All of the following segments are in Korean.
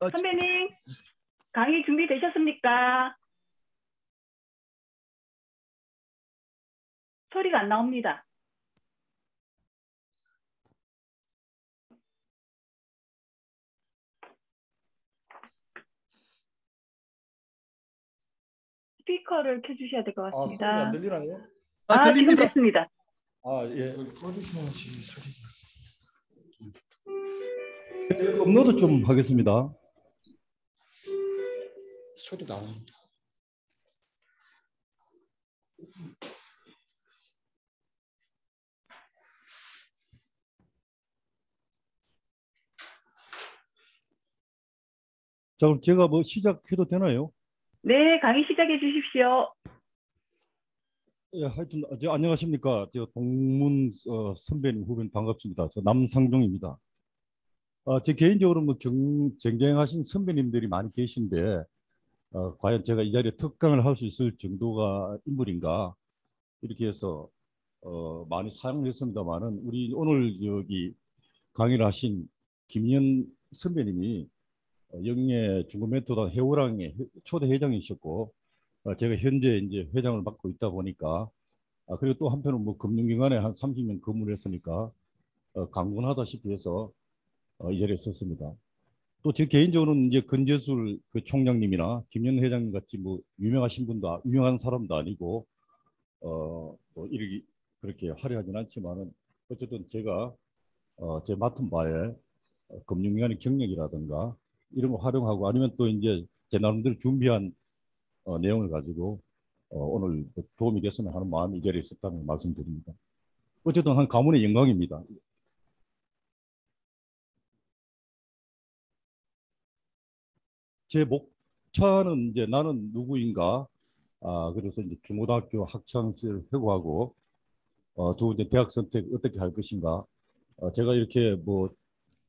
어, 선배님, 강의 준비되셨습니까? 소리가 안 나옵니다. 스피커를 켜주셔야 될 것 소리가 안 같습니다. 들리나요? 지금 들립니다. 됐습니다. 예. 꺼주셔야지 소리. 업로드 좀 하겠습니다. 소리 나옵니다. 자, 그럼 제가 뭐 시작해도 되나요? 네, 강의 시작해 주십시오. 예, 하여튼 안녕하십니까. 저 동문 선배님 후배님 반갑습니다. 저 남상종입니다. 제 개인적으로 뭐 쟁쟁하신 선배님들이 많이 계신데 과연 제가 이 자리에 특강을 할 수 있을 정도가 인물인가 이렇게 해서 많이 사용했습니다만은 우리 오늘 여기 강의를 하신 김현 선배님이 영예 중고멘토단 해오랑의 초대 회장이셨고 제가 현재 이제 회장을 맡고 있다 보니까 그리고 또 한편은 뭐 금융기관에 한 30년 근무를 했으니까 강군하다시피 해서 이 자리에 섰습니다. 또 제 개인적으로는 이제 건재술 그 총장님이나 김영 회장님 같이 뭐 유명하신 분도 유명한 사람도 아니고 뭐 이렇게 그렇게 화려하진 않지만은 어쨌든 제가 제 맡은 바에 금융기관의 경력이라든가 이런 거 활용하고 아니면 또 이제 제 나름대로 준비한 내용을 가지고 오늘 도움이 됐으면 하는 마음이 이 자리에 있었다는 말씀드립니다. 어쨌든 한 가문의 영광입니다. 제 목차는 이제 나는 누구인가 그래서 이제 중고등학교 학창 시절 회고하고 두 번째 대학 선택 어떻게 할 것인가 제가 이렇게 뭐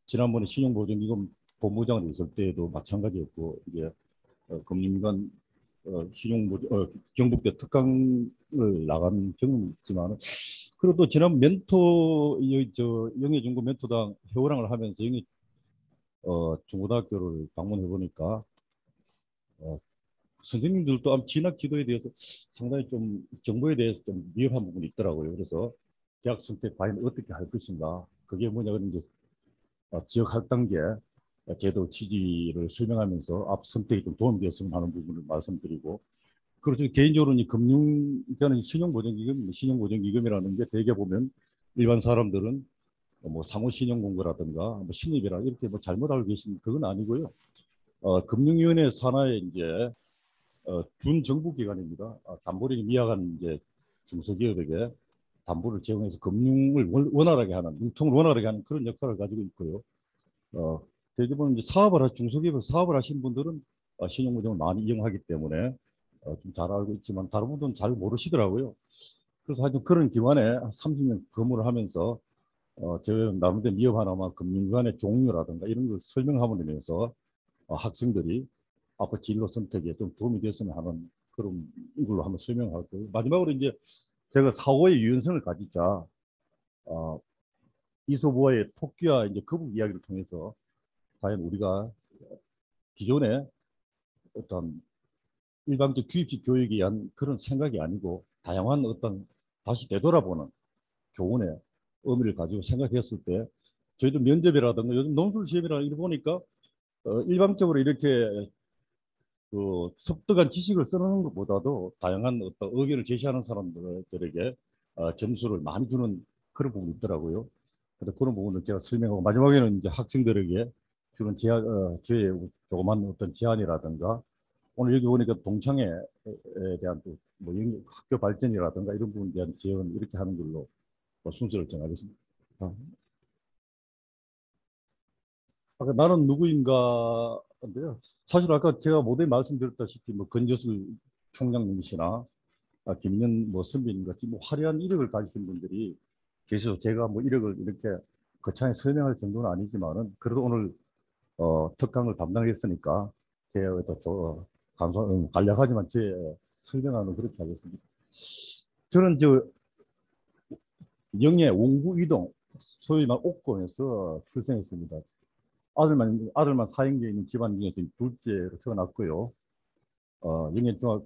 지난번에 신용보증기금 본부장으로 있을 때에도 마찬가지였고 이제 금융기관 신용보증 경북대 특강을 나간 경험이 있지만 그리고 또 지난 멘토 영예중고 멘토당 회원랑을 하면서 영예 중고등학교를 방문해 보니까 선생님들도 아마 진학 지도에 대해서 상당히 좀 정보에 대해서 좀 미흡한 부분이 있더라고요. 그래서 대학 선택 과연 어떻게 할 것인가 그게 뭐냐 그런 이제 지역 학단계 제도 취지를 설명하면서 앞 선택이 좀 도움이 됐으면 하는 부분을 말씀드리고 그렇죠. 개인적으로 이 금융기관은 신용보증기금이라는 게 대개 보면 일반 사람들은 뭐 상호신용공고라든가 뭐 신입이라 이렇게 뭐 잘못 알고 계신 그건 아니고요. 금융위원회 산하의 이제 준정부기관입니다. 담보력이 미약한 이제 중소기업에게 담보를 제공해서 금융을 원활하게 하는, 융통을 원활하게 하는 그런 역할을 가지고 있고요. 대개 보면 이제 중소기업에서 사업을 하신 분들은 신용보증을 많이 이용하기 때문에 좀 잘 알고 있지만 다른 분들은 잘 모르시더라고요. 그래서 하여튼 그런 기관에 30년 근무를 하면서 저 나름대로 미흡하나마 금융기관의 종류라든가 이런 걸 설명함으로 인해서 학생들이 앞으로 진로 선택에 좀 도움이 됐으면 하는 그런 걸로 한번 설명할 거예요. 마지막으로 이제 제가 사고의 유연성을 가지자 이소부와의 토끼와 이제 거북 이야기를 통해서 과연 우리가 기존에 어떤 일방적 규칙 교육에 의한 그런 생각이 아니고 다양한 어떤 다시 되돌아보는 교훈의 의미를 가지고 생각했을 때 저희도 면접이라든가 요즘 논술 시험이라 이렇게 보니까 일방적으로 이렇게 그 습득한 지식을 쓰는 것보다도 다양한 어떤 의견을 제시하는 사람들에게 점수를 많이 주는 그런 부분이 있더라고요. 그래서 그런 부분을 제가 설명하고 마지막에는 이제 학생들에게 주는 저의 조그만 어떤 제안이라든가 오늘 여기 보니까 동창회에 대한 또뭐 학교 발전이라든가 이런 부분에 대한 제언 이렇게 하는 걸로 순서를 정하겠습니다. 아까 나는 누구인가인데요. 사실 아까 제가 모두에 말씀드렸다시피 뭐 건재술 총장님이시나 김연 뭐 선배님 같이 뭐 화려한 이력을 가지신 분들이 계셔서 제가 뭐 이력을 이렇게 거창하게 설명할 정도는 아니지만은 그래도 오늘 특강을 담당했으니까 제가 간략하지만 제 설명하는 그렇게 하겠습니다. 저는 저 영예 원구 이동 소위 말 옥고에서 출생했습니다. 아들만 사형제 있는 집안 중에서 둘째로 태어났고요. 영예중학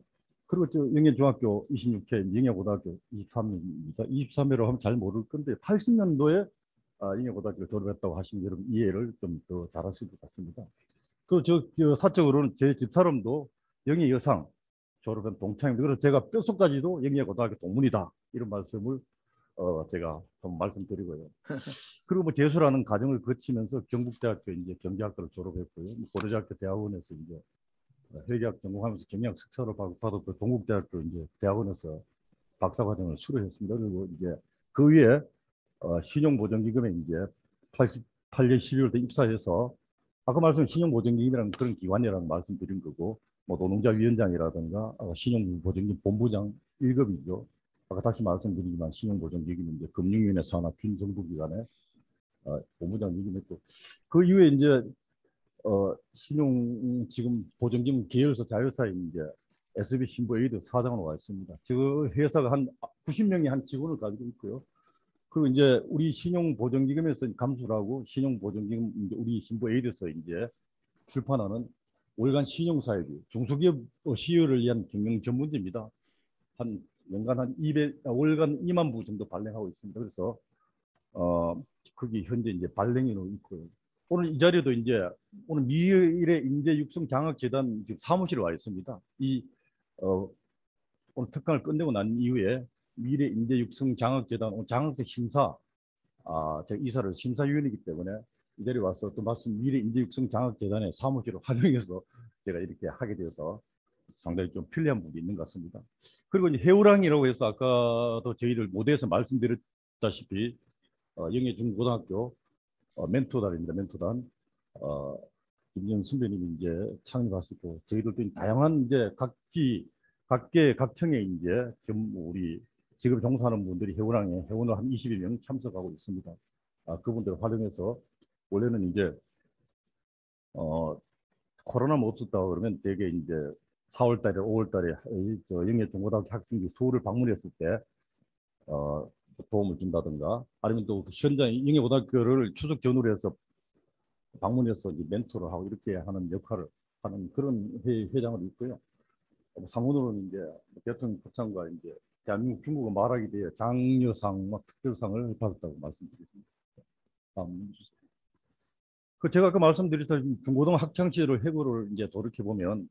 그리고 영예중학교 26회, 영예고등학교 23회입니다. 23회로 하면 잘 모를 건데 80년도에 영예고등학교를 졸업했다고 하시면 여러분 이해를 좀 더 잘하실 것 같습니다. 그리고 저 사적으로는 제 집사람도 영예여상 졸업한 동창입니다. 그래서 제가 뼛속까지도 영예고등학교 동문이다 이런 말씀을 제가 좀 말씀드리고요. 그리고 뭐 재수라는 과정을 거치면서 경북대학교 이제 경제학과를 졸업했고요. 고려대학교 대학원에서 이제 회계학 전공하면서 경영학 석사를 받았고 동국대학교 이제 대학원에서 박사과정을 수료했습니다. 그리고 이제 그 위에 신용보전기금에 이제 88년 12월 때 입사해서 아까 말씀 신용보전기금이라는 그런 기관이라는 말씀드린 거고 뭐 노동자위원장이라든가 신용보전기금 본부장 1급이죠. 아까 다시 말씀드리지만 신용보전기금은 이제 금융위원회 산하 준정부기관의 본부장 역임했고 그 이후에 이제 신용 지금 보증금 계열사 자회사에 이제 SB 신보에이드 사장으로 와 있습니다. 그 회사가 한 90명의 한 직원을 가지고 있고요. 그리고 이제 우리 신용보증기금에서 감수를 하고 신용보증기금 우리 신보에이드에서 이제 출판하는 월간 신용사회비 중소기업 시효를 위한 경영 전문지입니다. 한 연간 한 200, 월간 2만 부 정도 발행하고 있습니다. 그래서 거기 현재 이제 발행인으로 있고요. 오늘 이 자리에도 이제 오늘 미래 인재 육성 장학 재단 지금 사무실에 와 있습니다. 오늘 특강을 끝내고 난 이후에 미래 인재 육성 장학 재단 장학생 심사 제가 이사를 심사위원이기 때문에 이 자리에 와서 또 말씀 미래 인재 육성 장학 재단의 사무실을 활용해서 제가 이렇게 하게 되어서 상당히 좀 편리한 부분이 있는 것 같습니다. 그리고 이제 해우랑이라고 해서 아까도 저희들 모두에서 말씀드렸다시피 영예중고등학교 멘토단입니다. 멘토단 김현 선배님이 이제 창립하시고 저희들도 다양한 이제 각계의 이제 지금 우리 직업 종사하는 분들이 해운항에 회원을 한 20여 명 참석하고 있습니다. 그분들을 활용해서 원래는 이제 코로나가 없었다 그러면 대개 이제 4월달에 5월달에 영예중고등학교 학생들이 서울을 방문했을 때 도움을 준다든가 아니면 또 현장 영예고등학교를 추석 전후로 해서 방문해서 이제 멘토를 하고 이렇게 하는 역할을 하는 그런 회장으로 있고요. 상원으로는 이제 대통령 표창과 이제 대한민국 중국어 말하기 대회 장려상, 특별상을 받았다고 말씀드렸습니다. 다음 주세요. 그 제가 아까 말씀드렸던 중고등 학창 시절을 해고를 이제 돌이켜 보면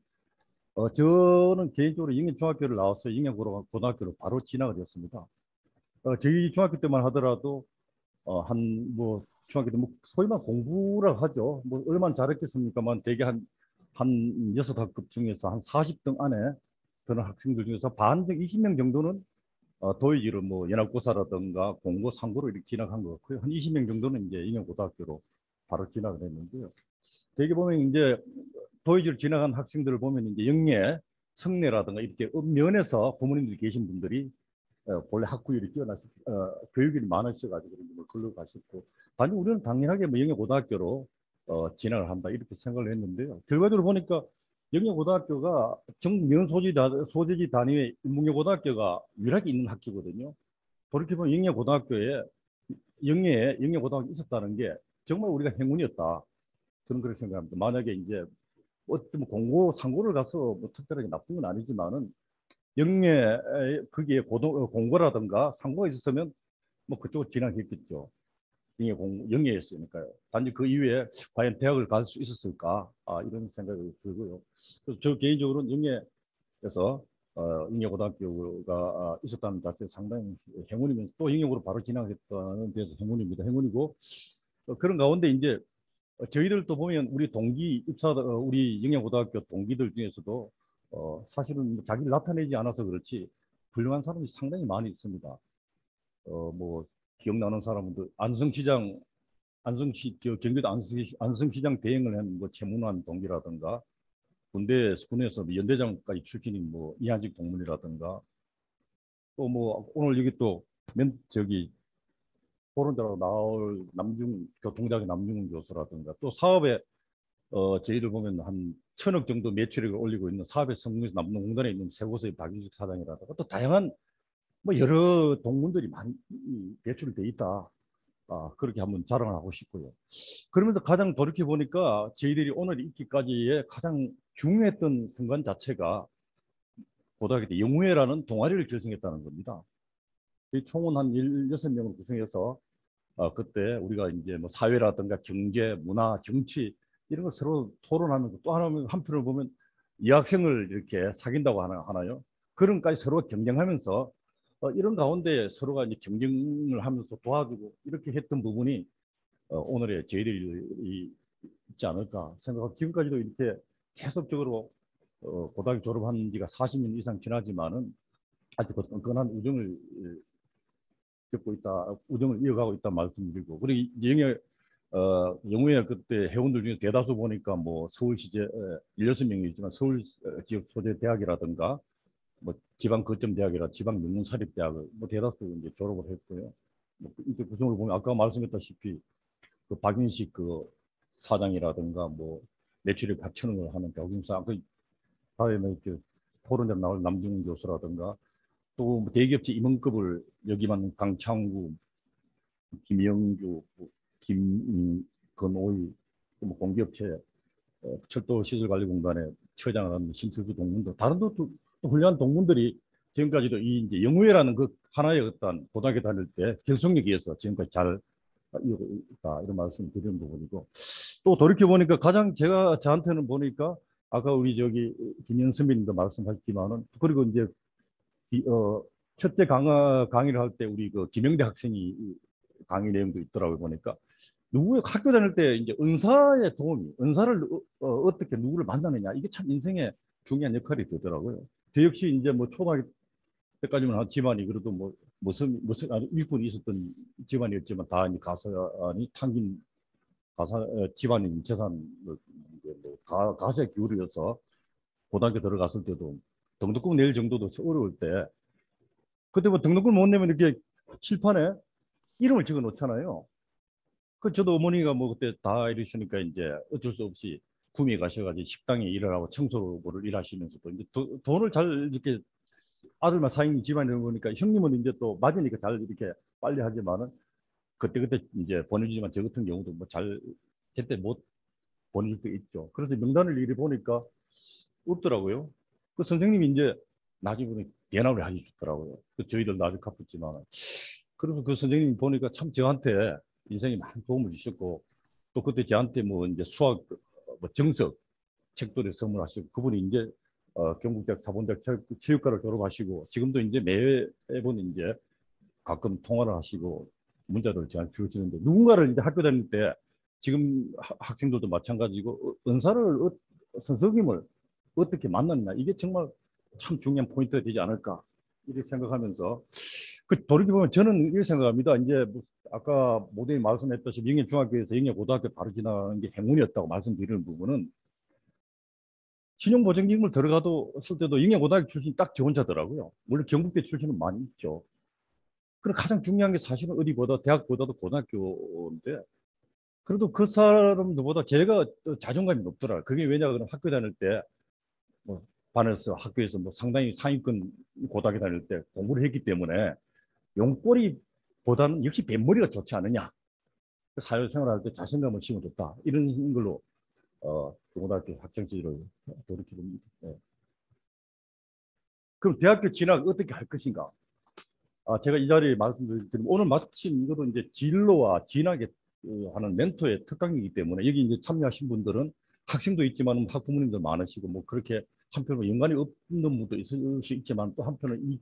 저는 개인적으로 영예중학교를 나와서 영예고등학교로 바로 진학을 했습니다. 저희 중학교 때만 하더라도 한 뭐 중학교 때 뭐 소위 말 공부라고 하죠. 뭐 얼마나 잘했겠습니까만 대개 한 6학급 중에서 한 40등 안에 드는 학생들 중에서 반 20명 정도는 도의지로 뭐 연합고사라든가 공고 상고로 이렇게 진학한 것 같고요. 한 20명 정도는 이제 영예고등학교로 바로 진학을 했는데요. 대개 보면 이제 도의지로 진학한 학생들을 보면 이제 영예, 성내라든가 이렇게 면에서 부모님들이 계신 분들이 본래 학구열이 뛰어나서 교육이 많으셔가지고 글로 가셨고 단지 우리는 당연하게 뭐 영예고등학교로 진학을 한다 이렇게 생각을 했는데요. 결과적으로 보니까 영예고등학교가 전면 소재지 단위의 인문계고등학교가 유일하게 있는 학교거든요. 돌이켜보면 영예고등학교에 영예고등학교 있었다는 게 정말 우리가 행운이었다. 저는 그렇게 생각합니다. 만약에 이제 어떤 공고 상고를 가서 뭐 특별하게 나쁜 건 아니지만은 영예 거기에 공고라든가 상고가 있었으면 뭐 그쪽으로 진학했겠죠. 영예였으니까요. 단지 그 이후에 과연 대학을 갈 수 있었을까 이런 생각이 들고요. 그래서 저 개인적으로는 영예에서 영예고등학교가 있었다는 자체가 상당히 행운이면서 또 영예고로 바로 진학했다는 데서 행운입니다. 행운이고 그런 가운데 이제 저희들도 보면 우리 동기 우리 영예고등학교 동기들 중에서도 사실은 자기를 나타내지 않아서 그렇지 훌륭한 사람이 상당히 많이 있습니다. 뭐 기억나는 사람들 경기도 안성시장 대행을 한 뭐 최문환 동기라든가 군에서 연대장까지 출신인 뭐 이한식 동문이라든가 또 뭐 오늘 여기 또 토론자로 나올 교통장의 남중훈 교수라든가 또 사업에 저희들 보면 한 1,000억 정도 매출액을 올리고 있는 사업의 성공에서 남농공단에 있는 세고서의 박윤식 사장이라든가 또 다양한 뭐 여러 동문들이 많이 배출돼 있다. 그렇게 한번 자랑을 하고 싶고요. 그러면서 가장 돌이켜 보니까 저희들이 오늘 있기까지의 가장 중요했던 순간 자체가 고등학교 때 영우회라는 동아리를 결성했다는 겁니다. 이 총은 한 16명을 구성해서 그때 우리가 이제 뭐 사회라든가 경제, 문화, 정치 이런 걸 서로 토론하면서 또 한편으로 보면 여학생을 이렇게 사귄다고 하나요? 그런까지 서로 경쟁하면서 이런 가운데 서로가 이제 경쟁을 하면서 도와주고 이렇게 했던 부분이 오늘의 저희들이 있지 않을까 생각하고 지금까지도 이렇게 계속적으로 고등학교 졸업한 지가 40년 이상 지나지만은 아직 끈끈한 우정을 겪고 있다, 우정을 이어가고 있다 말씀드리고 그리고 영우회 그때 회원들 중에 대다수 보니까 뭐 서울시제 16명이 있지만 서울 지역 소재 대학이라든가 뭐 지방 거점 대학이라 지방 명문 사립 대학을 뭐 대다수 이제 졸업을 했고요. 뭐 이제 구성을 보면 아까 말씀했다시피 그 박윤식 그 사장이라든가 뭐 매출액 8천억을 하는 대학교사 그 다음에 이렇게 토론에 나올 남중훈 교수라든가 또뭐 대기업체 임원급을 여기만 강창구, 김영규, 김건오이, 뭐 공기업체 철도시설관리공단의 처장을 하는 신철수 동문도 다른 또 훌륭한 동문들이 지금까지도 이 이제 영우회라는 그 하나의 어떤 고등학교 다닐 때 결속력에 의해서 지금까지 잘 이어고 있다 이런 말씀을 드리는 부분이고 또 돌이켜 보니까 가장 제가 저한테는 보니까 아까 우리 저기 김현 선배님도 말씀하셨지만은 그리고 이제 첫째 강의를 할 때 우리 그 김영대 학생이 강의 내용도 있더라고요 보니까 누구의 학교 다닐 때 이제 은사의 도움이 은사를 어떻게 누구를 만나느냐 이게 참 인생의 중요한 역할이 되더라고요. 저 역시 이제 뭐 초등학교 때까지만 한 집안이 그래도 뭐 무슨 일꾼이 있었던 집안이었지만 다 이제 가산이 탕긴 가사 집안인 재산 뭐 가세 기울여서 고등학교 들어갔을 때도 등록금 낼 정도도 어려울 때 그때 뭐 등록금 못 내면 이렇게 칠판에 이름을 적어 놓잖아요. 그 저도 어머니가 뭐 그때 다 이러시니까 이제 어쩔 수 없이 구미에 가셔가지고 식당에 일을 하고 청소를 일하시면서도 이제 돈을 잘 이렇게 아들만 사인 집안이는 거니까 형님은 이제 또 맞으니까 잘 이렇게 빨리 하지만은 그때 이제 보내주지만 저 같은 경우도 뭐 잘 제때 못 보내줄 때 있죠. 그래서 명단을 이리 보니까 없더라고요. 그 선생님이 이제 나중에 대납을 해주셨더라고요. 그 저희들 나중에 갚았지만 그래서 그 선생님이 보니까 참 저한테 인생에 많은 도움을 주셨고 또 그때 저한테 뭐 이제 수학 뭐 정석 책도를 선물하시고 그분이 이제 경북대학 사범대학 체육과를 졸업하시고 지금도 이제 매번 이제 가끔 통화를 하시고 문자를 저한테 주시는데 누군가를 이제 학교 다닐 때 지금 학생들도 마찬가지고 은사를 선생님을 어떻게 만났냐 이게 정말 참 중요한 포인트가 되지 않을까 이렇게 생각하면서 그 돌이켜보면 저는 이렇게 생각합니다. 이제 뭐 아까 모두에 말씀했듯이 영예중학교에서 영예고등학교 바로 지나가는 게 행운이었다고 말씀드리는 부분은 신용보증기금을 들어가도 쓸 때도 영예고등학교 출신이 딱 저 혼자더라고요. 물론 경북대 출신은 많이 있죠. 그리고 가장 중요한 게 사실은 어디보다 대학보다도 고등학교인데 그래도 그 사람들보다 제가 자존감이 높더라. 그게 왜냐 그러면 학교 다닐 때 뭐 반에서 학교에서 뭐 상당히 상위권 고등학교 다닐 때 공부를 했기 때문에 용꼬리보다는 역시 뱃머리가 좋지 않느냐. 사회생활할 때 자신감을 심어줬다. 이런 걸로 고등학교 학창 시절을 돌이켜봅니다. 네. 그럼 대학교 진학 어떻게 할 것인가? 제가 이 자리에 말씀드리면 오늘 마침 이것도 이제 진로와 진학에 하는 멘토의 특강이기 때문에 여기 이제 참여하신 분들은 학생도 있지만 학부모님도 많으시고 뭐 그렇게 한편으로 연관이 없는 분도 있을 수 있지만 또 한편은 이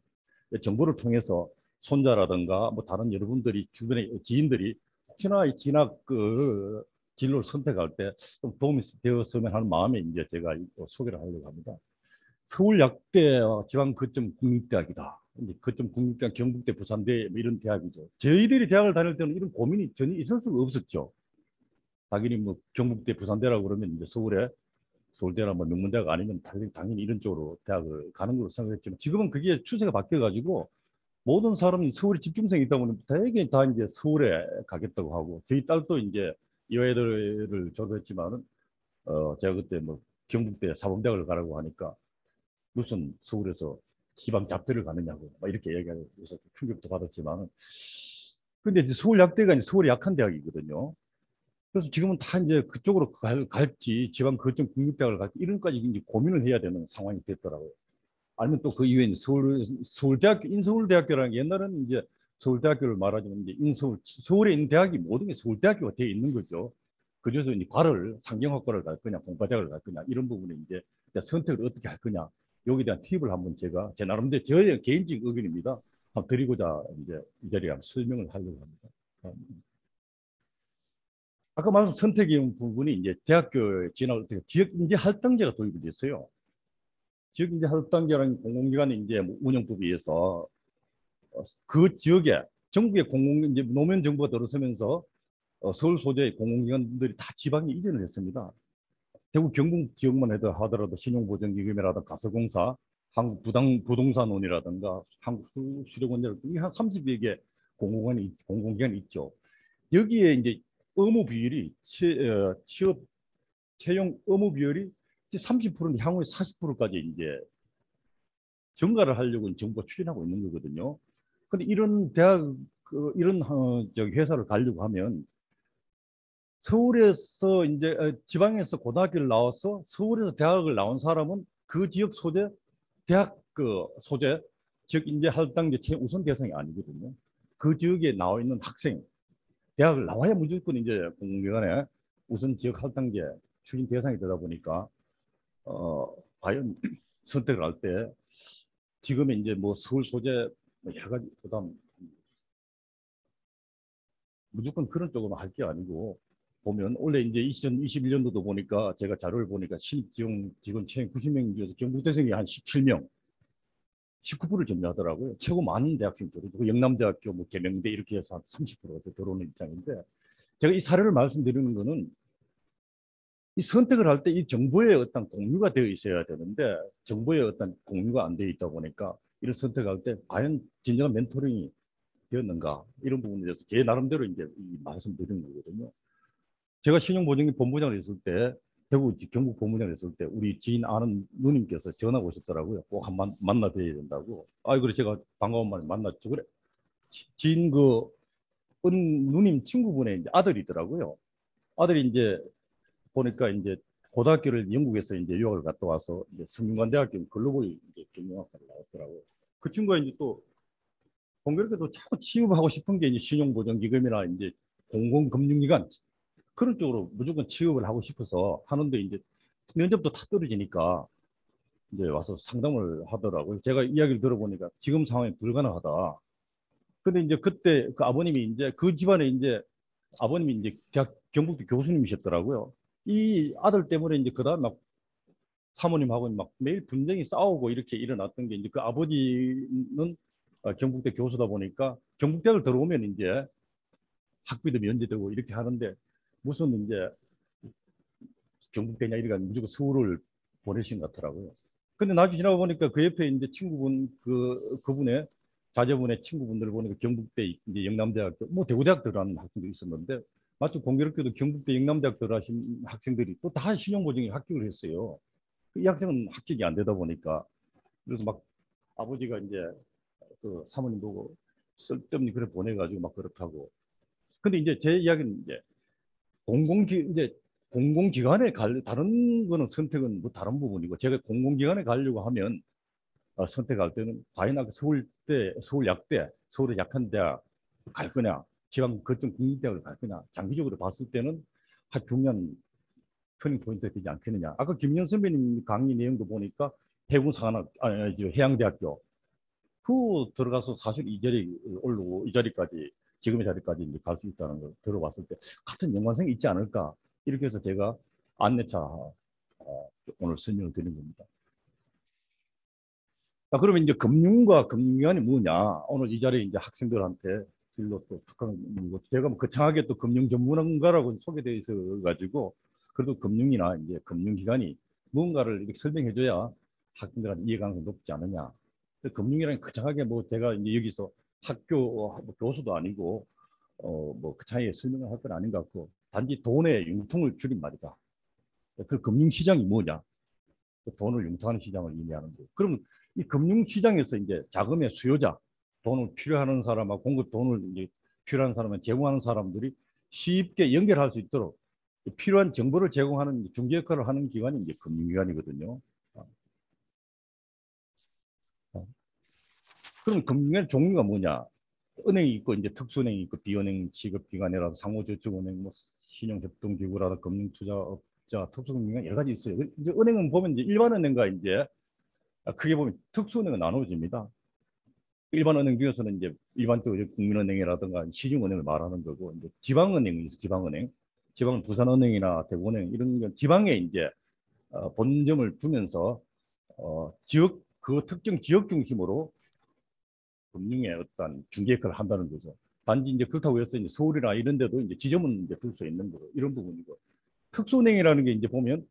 정보를 통해서 손자라든가 뭐 다른 여러분들이 주변의 지인들이 혹시나 이 진학 그 진로를 선택할 때 좀 도움이 되었으면 하는 마음에 이제 제가 소개를 하려고 합니다. 서울약대와 지방 거점 국립대학이다. 이제 거점 국립대학, 경북대, 부산대 뭐 이런 대학이죠. 저희들이 대학을 다닐 때는 이런 고민이 전혀 있을 수가 없었죠. 당연히 뭐 경북대, 부산대라고 그러면 이제 서울대나 뭐 명문대학 아니면 당연히 이런 쪽으로 대학을 가는 걸로 생각했지만 지금은 그게 추세가 바뀌어가지고 모든 사람이 서울에 집중성이 있다 보니 대개 다 이제 서울에 가겠다고 하고 저희 딸도 이제 여애들을 졸업했지만은 제가 그때 뭐 경북대 사범대학을 가라고 하니까 무슨 서울에서 지방 잡대를 가느냐고 막 이렇게 얘기해서 충격도 받았지만 근데 이제 서울약대가 이제 서울이 약한 대학이거든요. 그래서 지금은 다 이제 그쪽으로 갈지 지방 거점 국립대학을 갈지 이런까지 이제 고민을 해야 되는 상황이 됐더라고요. 아니면 또 그 이후에 이제 서울대학교, 인서울대학교라는 게 옛날에는 이제 서울대학교를 말하자면 이제 서울에 있는 대학이 모든 게 서울대학교가 되어 있는 거죠. 그래서 이제 과를 상경학과를 갈 거냐, 공과대학을 갈 거냐 이런 부분에 이제 선택을 어떻게 할 거냐 여기에 대한 팁을 한번 제가 제 나름대로 저의 개인적 의견입니다. 한번 드리고자 이제 이 자리에 한번 설명을 하려고 합니다. 아까 말씀 선택의 부분이 이제 대학교 진학을 어떻게 지역인재 할당제가 도입이 됐어요. 지역인재 할당제라는 공공기관의 이제 운영법에 의해서 그 지역에 전국의 공공 이제 노무현 정부가 들어서면서 서울 소재의 공공기관들이 다 지방에 이전을 했습니다. 대구 경북 지역만 하더라도 신용보전기금이라든가 가서공사, 한국부동산원이라든가 한국수력원이라든가 한 30여 개 공공기관이 있죠. 여기에 이제 의무 비율이 취업 채용 의무 비율이 30%는 향후에 40%까지 이제 증가를 하려고 정부가 추진하고 있는 거거든요. 근데 이런 대학 이런 회사를 가려고 하면 서울에서 이제 지방에서 고등학교를 나와서 서울에서 대학을 나온 사람은 그 지역 소재 대학 그 소재 즉 이제 할당제 우선 대상이 아니거든요. 그 지역에 나와 있는 학생 대학을 나와야 무조건 이제 공공기관에 우선 지역 할당제 추진 대상이 되다 보니까 과연 선택을 할 때 지금의 이제 뭐 서울 소재 여러 가지 그다음 무조건 그런 쪽으로 할 게 아니고 보면 원래 이제 2021년도도 보니까 제가 자료를 보니까 신입 직원 채용 90명 중에서 경북대생이 한 17명 19%를 점유하더라고요. 최고 많은 대학생들이 그 영남대학교 뭐 계명대 이렇게 해서 한 30%에서 들어오는 입장인데 제가 이 사례를 말씀드리는 거는 이 선택을 할 때 이 정보의 어떤 공유가 되어 있어야 되는데 정보의 어떤 공유가 안 되어 있다 보니까 이런 선택할 때 과연 진정한 멘토링이 되었는가 이런 부분에 대해서 제 나름대로 이제 말씀드리는 거거든요. 제가 신용보증기 본부장을 했을 때 대구 경북 본부장을 했을 때 우리 지인 아는 누님께서 전화 오셨더라고요. 꼭 한번 만나 뵈야 된다고. 아 그래 제가 반가운 말에 만났죠. 그래 지인 그 누님 친구분의 이제 아들이더라고요. 아들이 이제 보니까 이제 고등학교를 영국에서 이제 유학을 갔다 와서 이제 성균관대학교 글로벌 이제 경영학과를 나왔더라고요. 그 친구가 이제 또 공교롭게도 자꾸 취업하고 싶은 게 이제 신용보전기금이나 이제 공공금융기관 그런 쪽으로 무조건 취업을 하고 싶어서 하는데 이제 면접도 다 떨어지니까 이제 와서 상담을 하더라고요. 제가 이야기를 들어보니까 지금 상황이 불가능하다. 근데 이제 그때 그 아버님이 이제 그 집안에 이제 아버님이 이제 대학 경북대 교수님이셨더라고요. 이 아들 때문에 이제 그다음 막 사모님하고 막 매일 분쟁이 싸우고 이렇게 일어났던 게 이제 그 아버지는 경북대 교수다 보니까 경북대를 들어오면 이제 학비도 면제되고 이렇게 하는데 무슨 이제 경북대냐 이래가 무조건 서울을 보내신 것 같더라고요. 근데 나중에 지나가 보니까 그 옆에 이제 친구분 그분의 자제분의 친구분들 보니까 경북대 이제 영남대학교 뭐 대구대학 들어가는 학생도 있었는데 마치 공교롭게도 경북대 영남대학 들어가신 학생들이 또 다 신용보증에 합격을 했어요. 이 학생은 합격이 안 되다 보니까 그래서 막 아버지가 이제 그 사모님 보고 쓸데없니 그래 보내가지고 막 그렇다고. 근데 이제 제 이야기는 이제 이제 공공기관에 다른 거는 선택은 뭐 다른 부분이고 제가 공공기관에 가려고 하면 선택할 때는 과연 서울대, 서울약대, 서울의 약한 대학 갈 거냐, 지방 거점 국립대학을 갈 거냐, 장기적으로 봤을 때는 아주 중요한 터닝 포인트가 되지 않겠느냐. 아까 김영 선배님 강의 내용도 보니까 해군사관학, 해양대학교 그 들어가서 사실 이 자리 올라오고 이 자리까지 지금의 자리까지 이제 갈 수 있다는 걸 들어봤을 때 같은 연관성이 있지 않을까 이렇게 해서 제가 안내차 오늘 설명을 드린 겁니다. 자, 그러면 이제 금융과 금융기관이 뭐냐 오늘 이 자리에 이제 학생들한테 진로 또 특강 제가 뭐 거창하게 또 금융 전문가라고 소개되어 있어 가지고 그래도 금융이나 이제 금융기관이 무언가를 이렇게 설명해줘야 학생들한테 이해가능성이 높지 않느냐. 금융이라는 거창하게 뭐 제가 이제 여기서 학교 교수도 아니고 뭐 거창하게 설명을 할 건 아닌 것 같고 단지 돈의 융통을 줄인 말이다. 그 금융시장이 뭐냐? 그 돈을 융통하는 시장을 의미하는 거예요. 그러면 이 금융시장에서 이제 자금의 수요자, 돈을 필요하는 사람하고 공급 돈을 이제 필요한 사람은 제공하는 사람들이 쉽게 연결할 수 있도록 필요한 정보를 제공하는 중개 역할을 하는 기관이 이제 금융기관이거든요. 그럼 금융기관 종류가 뭐냐? 은행이 있고 이제 특수은행이 있고 비은행 취급기관이라도 상호저축은행, 뭐 신용협동기구라도 금융투자업자, 특수금융기관 여러 가지 있어요. 이제 은행은 보면 이제 일반은행과 이제 크게 보면 특수은행은 나눠집니다. 일반은행 중에서는 이제 일반적으로 국민은행이라든가 시중은행을 말하는 거고, 이제 지방은행이 있어. 지방은 부산은행이나 대구은행 이런 지방에 이제 본점을 두면서 지역 그 특정 지역 중심으로 금융의 어떤 중개 역할을 한다는 거죠. 단지 이제 그렇다고 해서 이제 서울이나 이런 데도 이제 지점은 이제 둘 수 있는 거고 이런 부분이고, 특수은행이라는 게 이제 보면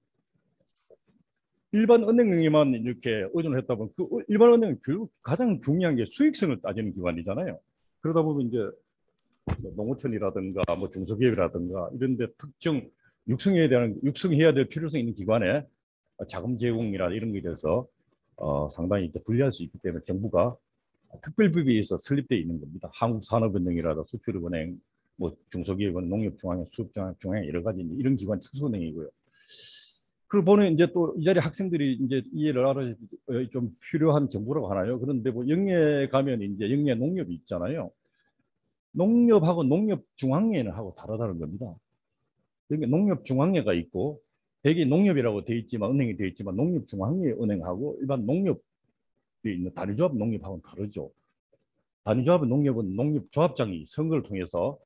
일반 은행에만 이렇게 의존을 했다 보면 그 일반 은행은 결국 가장 중요한 게 수익성을 따지는 기관이잖아요. 그러다 보면 이제 농어촌이라든가 뭐 중소기업이라든가 이런 데 특정 육성해야 될 필요성이 있는 기관에 자금 제공이나 이런 것에 대해서 상당히 이제 불리할 수 있기 때문에 정부가 특별법에 의해서 설립되어 있는 겁니다. 한국산업은행이라든가 수출은행, 뭐 중소기업은 농협중앙회, 수업중앙회 여러 가지 이런 기관 특수은행이고요. 그걸 보는 이제 또 이 자리 학생들이 이제 이해를 알아 좀 필요한 정보라고 하나요? 그런데 뭐 영예 가면 이제 영예 농협이 있잖아요. 농협하고 농협중앙회는 하고 다르다는 겁니다. 그러니까 농협중앙회가 있고 대개 농협이라고 되어 있지만 은행이 되어 있지만 농협중앙회 은행하고 일반 농협이 있는 단위조합 농협하고는 다르죠. 단위조합 농협은 농협조합장이 선거를 통해서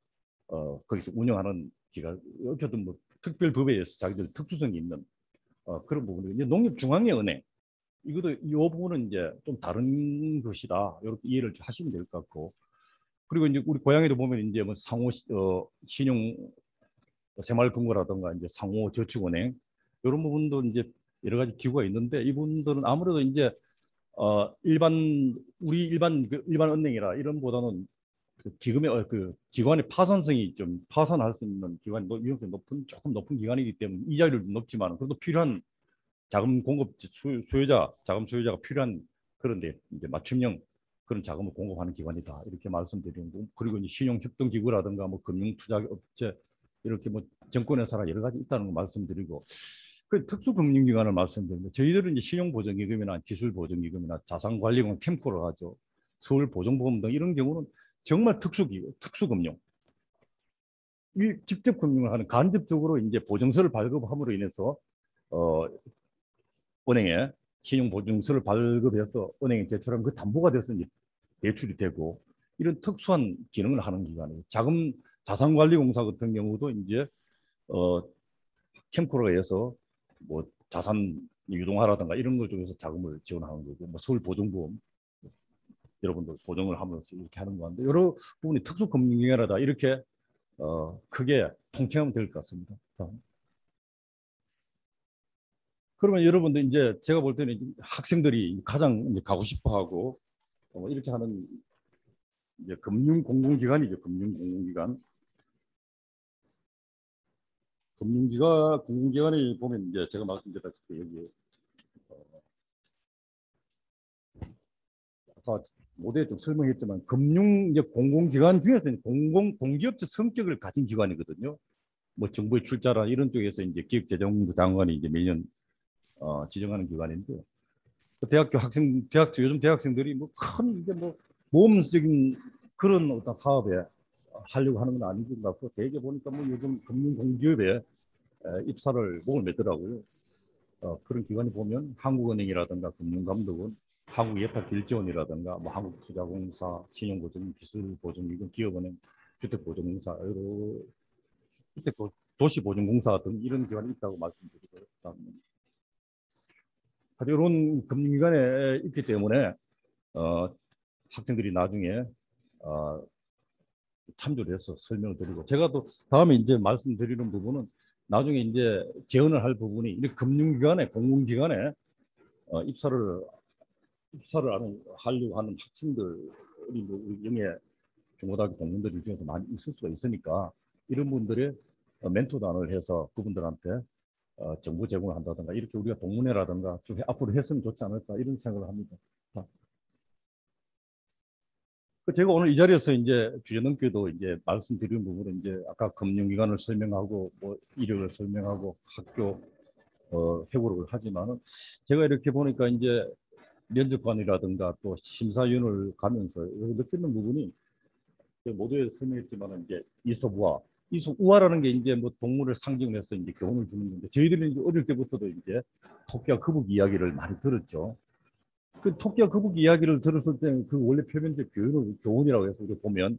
거기서 운영하는 기관, 어쨌든 뭐 특별법에 의해서 자기들 특수성이 있는 그런 부분이 이제 농협중앙회 은행 이것도 이 부분은 이제 좀 다른 것이다 이렇게 이해를 하시면 될 것 같고, 그리고 이제 우리 고향에도 보면 이제 뭐 상호 신용 새마을금고라든가 이제 상호저축은행 이런 부분도 이제 여러 가지 기구가 있는데 이분들은 아무래도 이제 일반 은행이라 이런보다는 그 기금의 그 기관의 파산성이 좀 파산할 수 있는 기관이 위험성이 조금 높은 기관이기 때문에 이자율은 높지만 그래도 필요한 자금 공급 자금 수요자가 필요한 그런데 이제 맞춤형 그런 자금을 공급하는 기관이다 이렇게 말씀드리는 거. 그리고 이제 신용협동기구라든가 뭐 금융투자업체 이렇게 뭐 정권회사가 여러 가지 있다는 거 말씀드리고, 그 특수금융기관을 말씀드리는데 저희들은 이제 신용보증기금이나 기술보증기금이나 자산관리공 캠코를 하죠. 서울보증보험 등 이런 경우는 정말 특수금융. 이 직접 금융을 하는 간접적으로 이제 보증서를 발급함으로 인해서 은행에 신용보증서를 발급해서 은행에 제출하면 그 담보가 돼서 이제 대출이 되고 이런 특수한 기능을 하는 기관이에요. 자산관리공사 같은 경우도 이제 캠코로에 의해서 뭐 자산 유동화라든가 이런 걸 통해서 자금을 지원하는 거고, 뭐 서울보증보험 여러분들 보증을 하면서 이렇게 하는 건데 여러 부분이 특수금융기관이다 이렇게 크게 통칭하면 될 것 같습니다. 그러면 여러분들 이제 제가 볼 때는 학생들이 가장 이제 가고 싶어하고 이렇게 하는 이제 금융공공기관이죠. 공공기관에 보면 이제 제가 말씀드렸다시피 여기 아까 모두에 좀 설명했지만 이제 공공기관 중에서는 공기업체 성격을 가진 기관이거든요. 뭐 정부의 출자라 이런 쪽에서 이제 기획재정부 장관이 이제 매년 지정하는 기관인데 요즘 대학생들이 뭐 큰 이제 뭐 모험적인 그런 어떤 사업에 하려고 하는 건 아닌 것 같고 대개 보니까 뭐 요즘 금융공기업에 입사를 목을 매더라고요. 그런 기관이 보면 한국은행이라든가 금융감독원, 한국예탁길지원이라든가 뭐 한국투자공사, 신용보증, 기술보증기금, 기업은행, 주택보증공사, 도시보증공사 등 이런 기관이 있다고 말씀드리고 이런 금융기관에 있기 때문에 학생들이 나중에 참조를 해서 설명을 드리고, 제가 또 다음에 이제 말씀드리는 부분은 나중에 이제 재원을 할 부분이 이렇게 금융기관에 공공기관에 입사를 하려고 하는 학생들이 뭐 우리 영예 중고등학교 동문들 중에서 많이 있을 수가 있으니까 이런 분들의 멘토단을 해서 그분들한테 정보 제공을 한다든가 이렇게 우리가 동문회라든가 좀 앞으로 했으면 좋지 않을까 이런 생각을 합니다. 제가 오늘 이 자리에서 이제 주제 넘게도 이제 말씀드린 부분은 이제 아까 금융기관을 설명하고 뭐 이력을 설명하고 학교 회고록을 하지만은 제가 이렇게 보니까 이제 면접관이라든가 또 심사위원을 가면서 느끼는 부분이 모두에 설명했지만은 이제 이솝우화라는 게 이제 뭐 동물을 상징해서 이제 교훈을 주는 건데 저희들은 이제 어릴 때부터도 이제 토끼와 거북이 이야기를 많이 들었죠. 그 토끼와 거북이 이야기를 들었을 때는 그 원래 표면적 교훈이라고 해서 우리 보면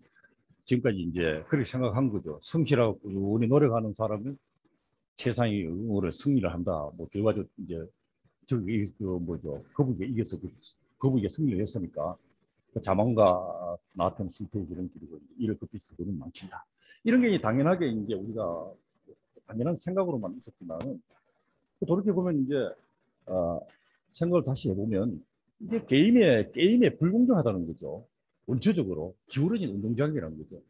지금까지 이제 그렇게 생각한 거죠. 성실하고 꾸준히 노력하는 사람은 세상이 응원을 승리를 한다. 뭐 결과적으로 이제 저기 그 뭐죠 거북이가 이겨서 거북이가 승리를 했으니까 그 자만과 나한테는 실패의 지름길이고 이를 급히 그는 망친다. 이런 게 당연하게 이제 우리가 당연한 생각으로만 있었지만은 돌이켜 보면 이제 생각을 다시 해보면 이게 게임에 불공정하다는 거죠. 원초적으로 기울어진 운동장이라는 거죠.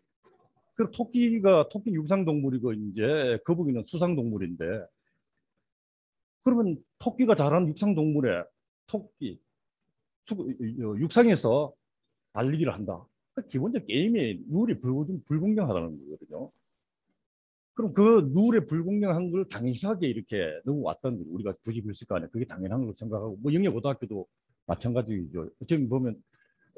그리고 토끼 육상동물이고 이제 거북이는 수상동물인데 그러면 토끼가 잘하는 육상동물에 토끼 육상에서 달리기를 한다. 기본적 게임의 룰이 불공정하다는 거거든요. 그럼 그 룰의 불공정한 걸 당연하게 이렇게 넘어왔던 거죠. 우리가 굳이 그랬을 거 아니에요. 그게 당연한 걸 생각하고 뭐 영예고등학교도 마찬가지죠. 지금 보면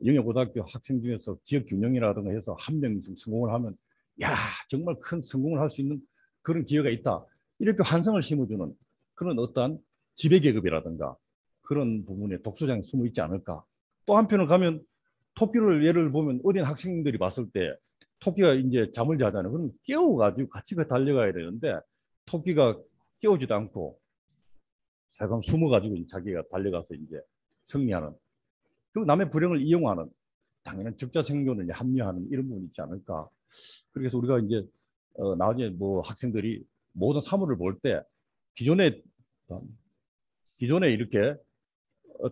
영예고등학교 학생 중에서 지역 균형이라든가 해서 한 명씩 성공을 하면 야 정말 큰 성공을 할 수 있는 그런 기회가 있다. 이렇게 환상을 심어주는 그런 어떠한 지배계급이라든가 그런 부분에 독소장이 숨어 있지 않을까. 또 한편으로 가면 토끼를 예를 보면 어린 학생들이 봤을 때 토끼가 이제 잠을 자잖아요. 그러면 깨워가지고 같이 달려가야 되는데 토끼가 깨우지도 않고 살금 숨어가지고 자기가 달려가서 이제 승리하는 그리고 남의 불행을 이용하는 당연한 적자 생존에 합리화하는 이런 부분이 있지 않을까. 그래서 우리가 이제 나중에 뭐 학생들이 모든 사물을 볼 때 기존에 이렇게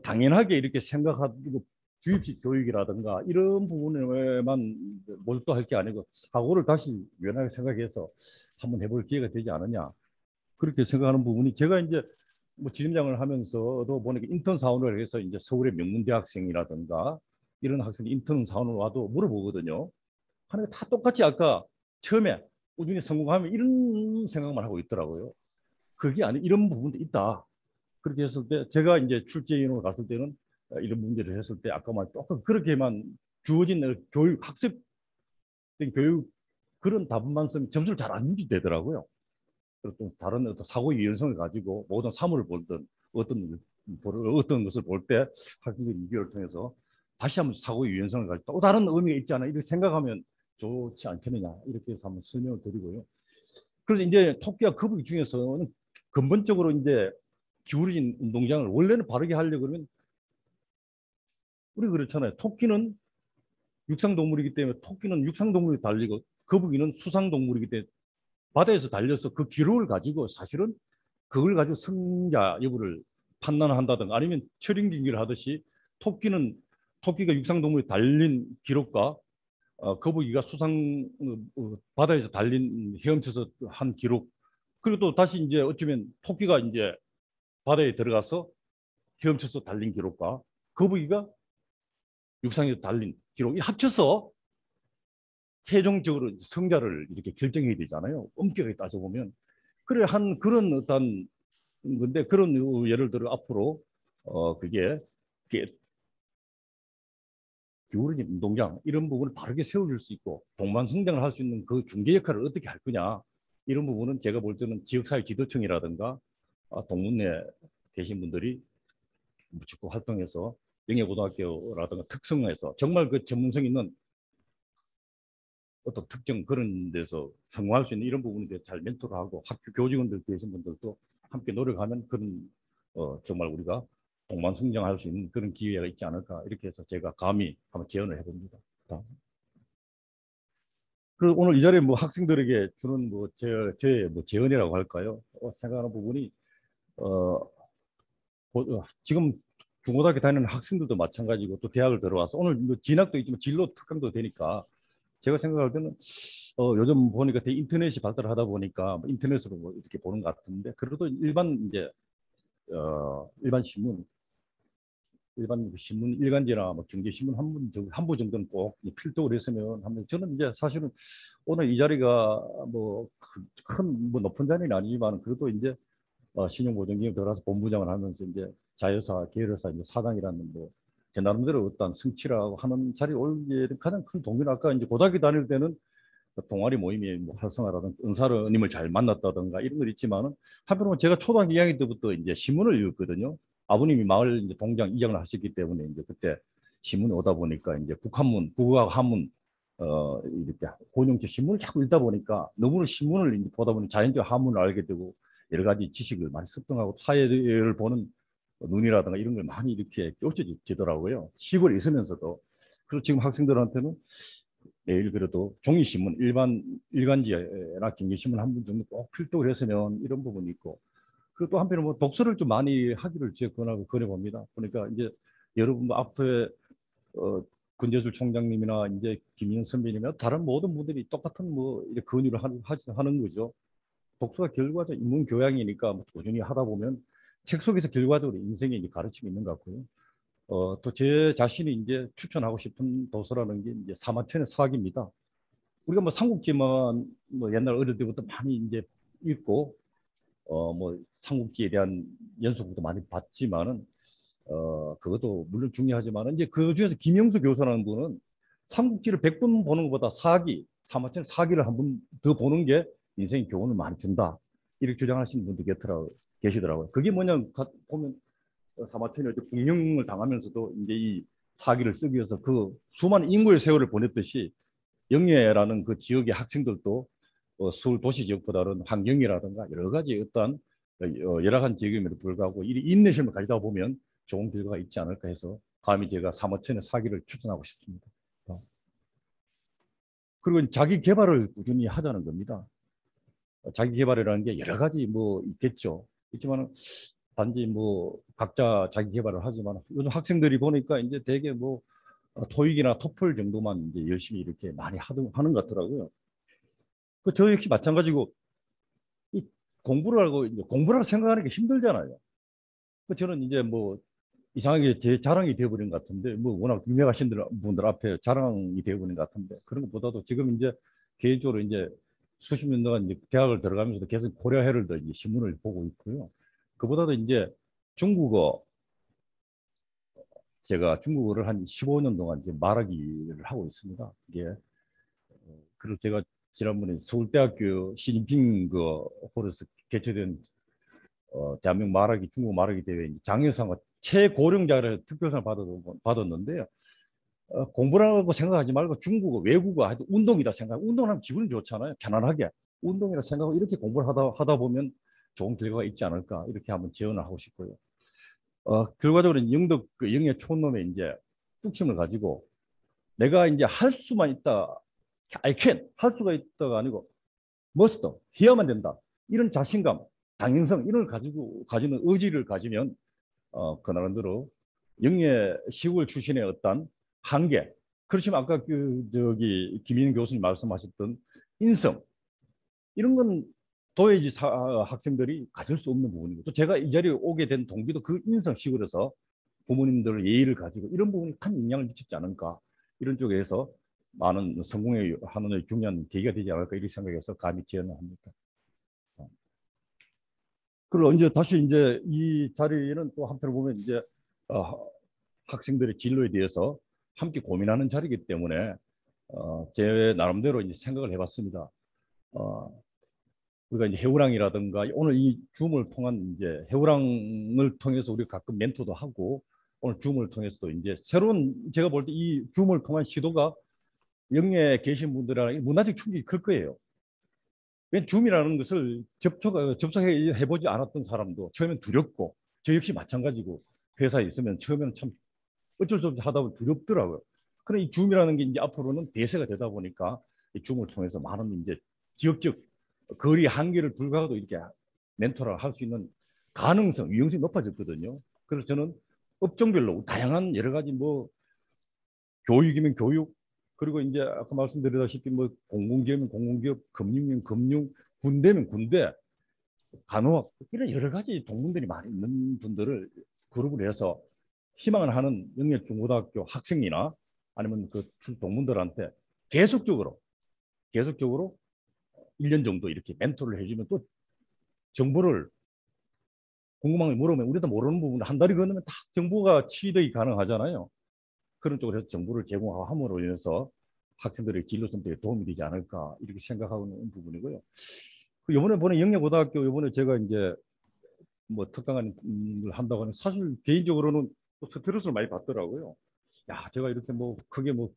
당연하게 이렇게 생각하고 주입식 교육이라든가 이런 부분에만 몰두할 게 아니고 사고를 다시 유연하게 생각해서 한번 해볼 기회가 되지 않느냐 그렇게 생각하는 부분이 제가 이제 뭐 지점장을 하면서도 보니까 인턴 사원을 해서 이제 서울의 명문대학생이라든가 이런 학생이 인턴 사원을 와도 물어보거든요. 하는 다 똑같이 아까 처음에 우중에 성공하면 이런 생각만 하고 있더라고요. 그게 아니 이런 부분도 있다. 그렇게 했을 때 제가 이제 출제인으로 갔을 때는 이런 문제를 했을 때 아까 말 똑같 그렇게만 주어진 교육 학습 교육 그런 답만 쓰면 점수를 잘 안 유지되더라고요. 또 다른 어떤 사고 유연성을 가지고 모든 사물을 보든 어떤 것을 볼 때 학생들이 미디어를 통해서 다시 한번 사고 유연성을 가지고 또 다른 의미가 있잖아 이렇게 생각하면 좋지 않겠느냐 이렇게 해서 한번 설명을 드리고요. 그래서 이제 토끼와 거북이 중에서는 근본적으로 이제 기울어진 운동장을 원래는 바르게 하려고 그러면 우리 그렇잖아요. 토끼는 육상동물이기 때문에 토끼는 육상동물이 달리고 거북이는 수상동물이기 때문에 바다에서 달려서 그 기록을 가지고 사실은 그걸 가지고 승자 여부를 판단한다든가 아니면 철인 경기를 하듯이 토끼가 육상동물이 달린 기록과 거북이가 바다에서 달린 헤엄쳐서 한 기록 그리고 또 다시 이제 어쩌면 토끼가 이제 바다에 들어가서 헤엄쳐서 달린 기록과 거북이가 육상에서 달린 기록이 합쳐서 최종적으로 승자를 이렇게 결정해야 되잖아요. 엄격하게 따져보면. 그래 한 그런 어떤 건데 그런 예를 들어 앞으로 그게 기울어진 운동장 이런 부분을 바르게 세워줄 수 있고 동반 성장을 할 수 있는 그 중개 역할을 어떻게 할 거냐 이런 부분은 제가 볼 때는 지역사회 지도청이라든가 동문회 계신 분들이 적극 활동해서 영예고등학교라든가 특성에서 정말 그 전문성 있는 어떤 특정 그런 데서 성공할 수 있는 이런 부분에 대해서 잘 멘토를 하고 학교 교직원들 계신 분들도 함께 노력하면 그런 정말 우리가 동반 성장할 수 있는 그런 기회가 있지 않을까 이렇게 해서 제가 감히 한번 제언을 해봅니다. 그리고 오늘 이 자리에 뭐 학생들에게 주는 뭐 제언이라고 할까요? 생각하는 부분이 지금 중고등학교 다니는 학생들도 마찬가지고 또 대학을 들어와서 오늘 뭐 진학도 있지만 진로 특강도 되니까 제가 생각할 때는 요즘 보니까 인터넷이 발달하다 보니까 뭐 인터넷으로 뭐 이렇게 보는 것 같은데 그래도 일반 신문 일반 신문 일간지나 뭐 경제신문 한 부 정도는 꼭 필독을 했으면 하면 저는 이제 사실은 오늘 이 자리가 뭐 큰 뭐 높은 자리는 아니지만 그래도 이제 신용보증기금 들어가서 본부장을 하면서 이제 자회사 계열사 이제 사장이라는 뭐 제 나름대로 어떤 성취라고 하는 자리에 올게 된 가장 큰 동기는 아까 이제 고등학교 다닐 때는 동아리 모임이 뭐 활성화라든가 은사님을 잘 만났다든가 이런 걸 있지만은 한편으로는 제가 초등학교 2학년 때부터 이제 신문을 읽었거든요. 아버님이 마을 이제 동장 이장을 하셨기 때문에 이제 그때 신문이 오다 보니까 이제 북한문, 북어하고 한문 이렇게 고용체 신문을 자꾸 읽다 보니까 너무나 신문을 이제 보다 보니 자연적 한문을 알게 되고 여러 가지 지식을 많이 습득하고 사회를 보는 눈이라든가 이런 걸 많이 이렇게 껴져지더라고요. 시골에 있으면서도. 그리고 지금 학생들한테는 매일 그래도 종이신문, 일간지나 경제신문 한 분 정도 꼭 필독을 했으면 이런 부분이 있고, 그리고 또 한편으로 뭐 독서를 좀 많이 하기를 제가 권해봅니다. 그러니까 이제 여러분 뭐 앞에 권재술 총장님이나 이제 김희연 선배님이나 다른 모든 분들이 똑같은 뭐 이렇게 권유를 하는 거죠. 독서가 결과적 인문 교양이니까 뭐 꾸준히 하다 보면 책 속에서 결과적으로 인생의 이제 가르침이 있는 것 같고요. 또 제 자신이 이제 추천하고 싶은 도서라는 게 이제 사마천의 사학입니다. 우리가 뭐 삼국지만 뭐 옛날 어릴 때부터 많이 이제 읽고 뭐 삼국지에 대한 연속도 많이 봤지만은 그것도 물론 중요하지만 이제 그 중에서 김영수 교수라는 분은 삼국지를 100번 보는 것보다 사마천 사기를 한 번 더 보는 게 인생 교훈을 많이 준다. 이렇게 주장하시는 분도 계시더라고요. 그게 뭐냐 보면 사마천이 국령을 당하면서도 이제 이 사기를 쓰기 위해서 그 수많은 인구의 세월을 보냈듯이 영예라는 그 지역의 학생들도 서울 도시 지역보다는 환경이라든가 여러 가지 어떤 열악한 지역임에도 불구하고 이 인내심을 가지다 보면 좋은 결과가 있지 않을까 해서 감히 제가 사마천의 사기를 추천하고 싶습니다. 그리고 자기 개발을 꾸준히 하자는 겁니다. 자기 개발이라는 게 여러 가지 뭐 있겠죠. 있지만 단지 뭐 각자 자기 개발을 하지만 요즘 학생들이 보니까 이제 대개 뭐 토익이나 토플 정도만 이제 열심히 이렇게 많이 하는 것 같더라고요. 저 역시 마찬가지고 이 공부를 하고 이제 공부라고 생각하는 게 힘들잖아요. 저는 이제 뭐 이상하게 제 자랑이 되어버린 것 같은데 뭐 워낙 유명하신 분들 앞에 자랑이 되어버린 것 같은데 그런 것보다도 지금 이제 개인적으로 이제 수십 년 동안 이제 대학을 들어가면서도 계속 고려 헤럴드 이제 신문을 보고 있고요. 그보다도 이제 중국어 제가 중국어를 한 15년 동안 이제 말하기를 하고 있습니다. 이게 그리고 제가 지난번에 서울대학교 시진핑 그 홀에서 개최된 대한민국 말하기 중국어 말하기 대회 장려상과 최고령자를 특별상을 받았는데요. 공부라고 생각하지 말고 중국어, 외국어 하여튼 운동이다 생각. 운동하면 기분이 좋잖아요. 편안하게 운동이라 생각하고 이렇게 공부를 하다 보면 좋은 결과가 있지 않을까 이렇게 한번 제언을 하고 싶고요. 결과적으로 영덕 그 영예 촌놈의 이제 뚝심을 가지고 내가 이제 할 수만 있다, I can 할 수가 있다가 아니고 must 해야만 된다 이런 자신감, 당연성 이런 걸 가지는 의지를 가지면 그 나름대로 영예 시골 출신의 어떤 한계 그렇지만 아까 저기 김인 교수님 말씀하셨던 인성 이런 건 도예지 학생들이 가질 수 없는 부분이고 또 제가 이 자리에 오게 된 동기도 그 인성 시골에서 부모님들 예의를 가지고 이런 부분이 큰 영향을 미치지 않을까 이런 쪽에서 많은 성공에 하는 중요한 계기가 되지 않을까 이렇게 생각해서 감히 제안을 합니다. 그리고 이제 다시 이제 이 자리는 또 한편으로 보면 이제 학생들의 진로에 대해서 함께 고민하는 자리이기 때문에 제 나름대로 이제 생각을 해봤습니다. 우리가 이제 해우랑이라든가 오늘 이 줌을 통한 이제 해우랑을 통해서 우리가 가끔 멘토도 하고 오늘 줌을 통해서도 이제 새로운 제가 볼 때 이 줌을 통한 시도가 영예에 계신 분들은 문화적 충격이 클 거예요. 왜 줌이라는 것을 접촉해 보지 않았던 사람도 처음엔 두렵고 저 역시 마찬가지고 회사에 있으면 처음에는 참 어쩔 수 없이 하다 보면 두렵더라고요. 그런데 이 줌이라는 게 이제 앞으로는 대세가 되다 보니까 이 줌을 통해서 많은 이제 지역적 거리 한계를 불구하고도 이렇게 멘토를 할 수 있는 가능성, 유용성이 높아졌거든요. 그래서 저는 업종별로 다양한 여러 가지 뭐 교육이면 교육, 그리고 이제 아까 말씀드렸다시피 뭐 공공기업이면 공공기업, 금융이면 금융, 군대면 군대, 간호학 이런 여러 가지 동문들이 많이 있는 분들을 그룹을 해서 희망을 하는 영예중고등학교 학생이나 아니면 그 동문들한테 계속적으로 1년 정도 이렇게 멘토를 해주면 또 정보를 궁금한 게 물으면 우리도 모르는 부분을 한 달이 건너면 다 정보가 취득이 가능하잖아요. 그런 쪽으로 해서 정보를 제공함으로 인해서 학생들의 진로 선택에 도움이 되지 않을까 이렇게 생각하고 있는 부분이고요. 이번에 보는 영예고등학교 이번에 제가 이제 뭐 특강을 한다고 하는 사실 개인적으로는 스트레스를 많이 받더라고요. 야, 제가 이렇게 뭐 크게 뭐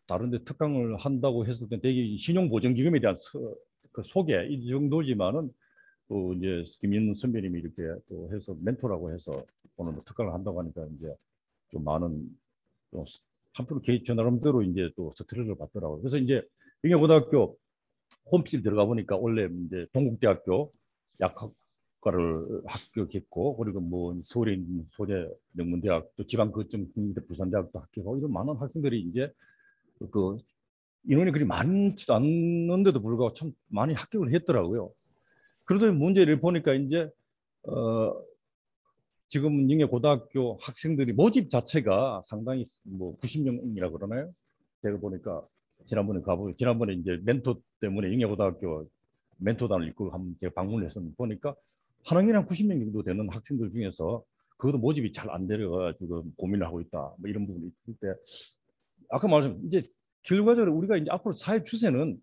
다른 데 특강을 한다고 했을 때 되게 신용보전기금에 대한 그 소개 이 정도지만은 또 이제 김인 선배님이 이렇게 또 해서 멘토라고 해서 오늘 뭐 특강을 한다고 하니까 이제 좀 많은 또 한편 저 나름대로 이제 또 스트레스를 받더라고요. 그래서 이제 영예고등학교 홈페이지 들어가 보니까 원래 이제 동국대학교 약학과를 합격했고 그리고 뭐 서울에 있는 소재 명문대학 또 지방 거점 국민대 부산대학도 합격하고 이런 많은 학생들이 이제 그 인원이 그리 많지도 않는데도 불구하고 참 많이 합격을 했더라고요. 그러더니 문제를 보니까 이제 지금 영예고등학교 학생들이 모집 자체가 상당히 뭐 90명이라 그러나요? 제가 보니까 지난번에 이제 멘토 때문에 영예고등학교 멘토단을 이끌고 한번 제가 방문을 해서 보니까 한 학년에 한 90명 정도 되는 학생들 중에서 그것도 모집이 잘 안 되려 지금 고민을 하고 있다. 뭐 이런 부분이 있을 때 아까 말씀 이제 결과적으로 우리가 이제 앞으로 사회 추세는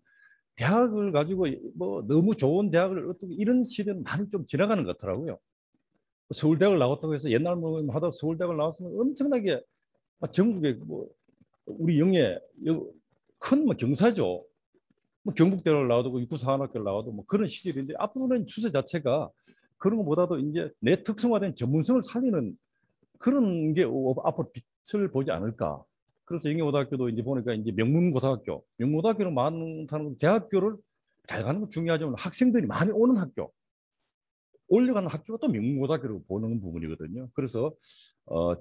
대학을 가지고 뭐 너무 좋은 대학을 어떻게 이런 시대는 많이 좀 지나가는 것 같더라고요. 서울대학을 나왔다고 해서 옛날 뭐 하다 서울대학을 나왔으면 엄청나게 전국에 뭐 우리 영예 큰 뭐 경사죠. 뭐 경북대를 나와도 뭐 육구사관학교를 나와도 뭐 그런 시절인데 앞으로는 추세 자체가 그런 것보다도 이제 내 특성화된 전문성을 살리는 그런 게 앞으로 빛을 보지 않을까. 그래서 영예고등학교도 이제 보니까 이제 명문고등학교는 많다는 대학교를 잘 가는 건 중요하지만 학생들이 많이 오는 학교, 올려가는 학교가 또 명문고등학교로 보는 부분이거든요. 그래서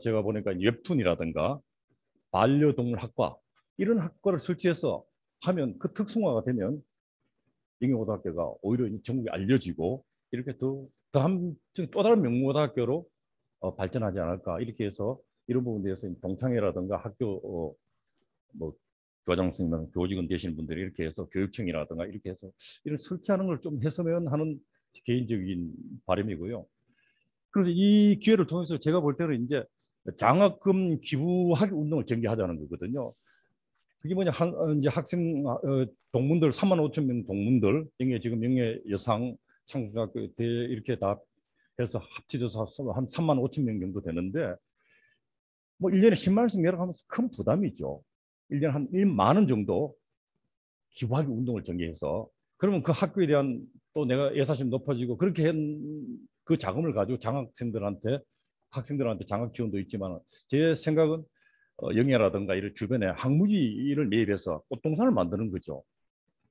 제가 보니까 웹툰이라든가 반려동물 학과 이런 학과를 설치해서 하면 그 특성화가 되면 영예고등학교가 오히려 전국에 알려지고 이렇게 또 다른 명문고등학교로 발전하지 않을까 이렇게 해서 이런 부분에 대해서 동창회라든가 학교 뭐 교장 선생님, 교직원 되시는 분들이 이렇게 해서 교육청이라든가 이렇게 해서 이런 설치하는 걸 좀 했으면 하는 개인적인 바람이고요. 그래서 이 기회를 통해서 제가 볼 때는 이제 장학금 기부하기 운동을 전개하자는 거거든요. 그게 뭐냐 이제 학생 동문들 3만 5천 명 동문들 지금 영예 여상 창중학교 대 이렇게 다 해서 합치져서 한 3만 5천 명 정도 되는데 뭐 1년에 10만 원씩 내려가면서 큰 부담이죠. 1년에 한 1만 원 정도 기부하기 운동을 전개해서 그러면 그 학교에 대한 또 내가 예사심 높아지고 그렇게 한 그 자금을 가지고 학생들한테 장학 지원도 있지만 제 생각은 영예라든가 이런 주변에 학무지를 매입해서 꽃동산을 만드는 거죠.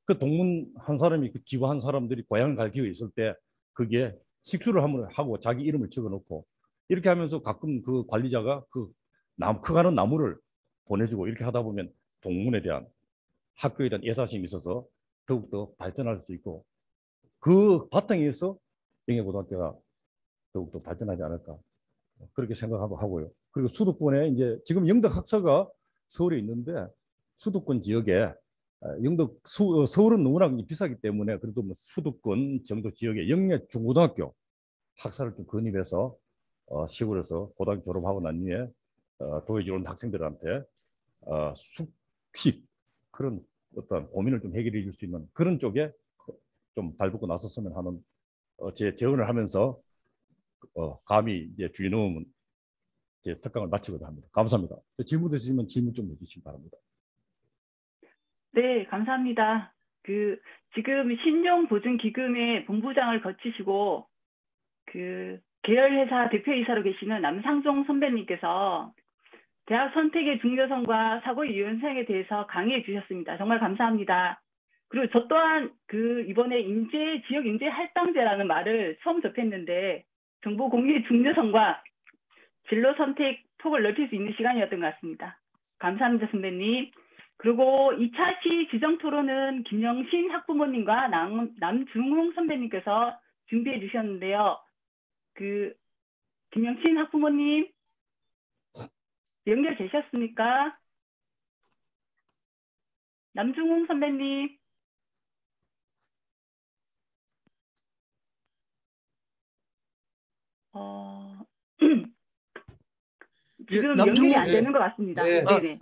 그 동문 한 사람이 그 기부한 사람들이 고향을 갈 기회가 있을 때 그게 식수를 하고 자기 이름을 적어놓고 이렇게 하면서 가끔 그 관리자가 그 커가는 나무를 보내주고 이렇게 하다 보면 동문에 대한 학교에 대한 애사심이 있어서 더욱더 발전할 수 있고 그 바탕에서 영예고등학교가 더욱더 발전하지 않을까 그렇게 생각하고요. 그리고 수도권에 이제 지금 영덕 학사가 서울에 있는데 수도권 지역에 서울은 너무나 비싸기 때문에 그래도 뭐 수도권 정도 지역에 영예 중고등학교 학사를 좀 건립해서 시골에서 고등학교 졸업하고 난 뒤에 도예지 온 학생들한테 숙식 그런 어떤 고민을 좀 해결해 줄 수 있는 그런 쪽에 좀 발벗고 나섰으면 하는 제 제언을 하면서 감히 이제 주인님은 제 특강을 마치고자 합니다. 감사합니다. 질문 있으시면 질문 좀 해주시기 바랍니다. 네, 감사합니다. 지금 신용보증기금의 본부장을 거치시고 계열회사 대표이사로 계시는 남상종 선배님께서 대학 선택의 중요성과 사고의 유연성에 대해서 강의해 주셨습니다. 정말 감사합니다. 그리고 저 또한 이번에 지역 인재 할당제라는 말을 처음 접했는데 정보 공유의 중요성과 진로 선택 폭을 넓힐 수 있는 시간이었던 것 같습니다. 감사합니다, 선배님. 그리고 2차 시 지정 토론은 김영신 학부모님과 남중홍 선배님께서 준비해 주셨는데요. 김영신 학부모님. 연결되셨습니까? 남중훈 선배님. 예, 지금 연결이 남중훈 안 되는 것 같습니다. 네. 네네.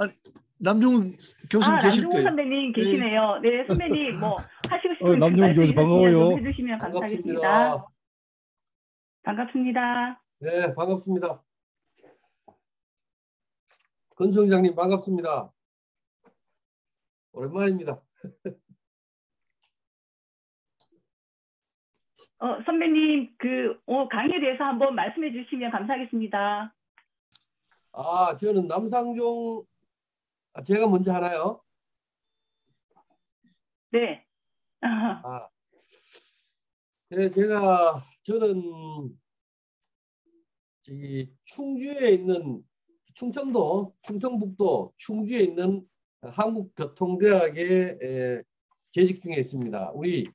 남중훈 교수님 계실 남중훈 거예요. 선배님 계시네요. 네, 선배님 뭐 하시고 싶은 남중훈 교수 말씀 있으시면 좀 반가워요. 해주시면 감사하겠습니다. 반갑습니다. 반갑습니다. 네, 반갑습니다. 건총장님 반갑습니다. 오랜만입니다. 선배님 강의에 대해서 한번 말씀해 주시면 감사하겠습니다. 저는 남상종, 제가 먼저 하나요? 네. 네, 저는 충주에 있는 충청북도 충주에 있는 한국교통대학에 재직 중에 있습니다. 우리